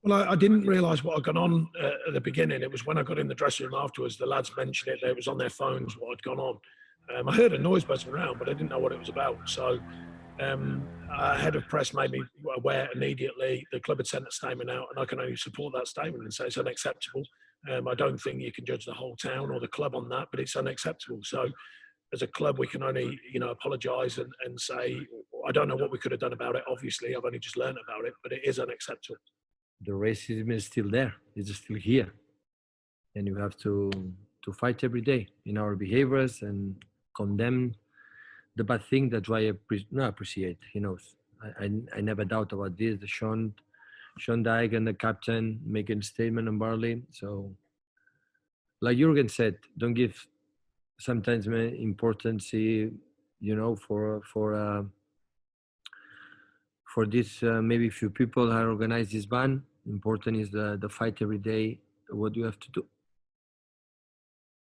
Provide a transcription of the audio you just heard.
Well, I didn't realise what had gone on at the beginning. It was when I got in the dressing room afterwards, the lads mentioned it. It was on their phones what had gone on. I heard a noise buzzing around, but I didn't know what it was about. So our head of press made me aware immediately. The club had sent a statement out, and I can only support that statement and say it's unacceptable. I don't think you can judge the whole town or the club on that, but it's unacceptable. So as a club, we can only, apologise and say, I don't know what we could have done about it. Obviously, I've only just learned about it, but it is unacceptable. The racism is still there. It's still here, and you have to fight every day in our behaviors and condemn the bad thing. That's why I not appreciate. He knows. I never doubt about this. The Sean Dyche and the captain making a statement on Burnley. So, like Jurgen said, don't give sometimes importance, for this. Maybe few people are organized this ban. Important is the fight every day. What you have to do.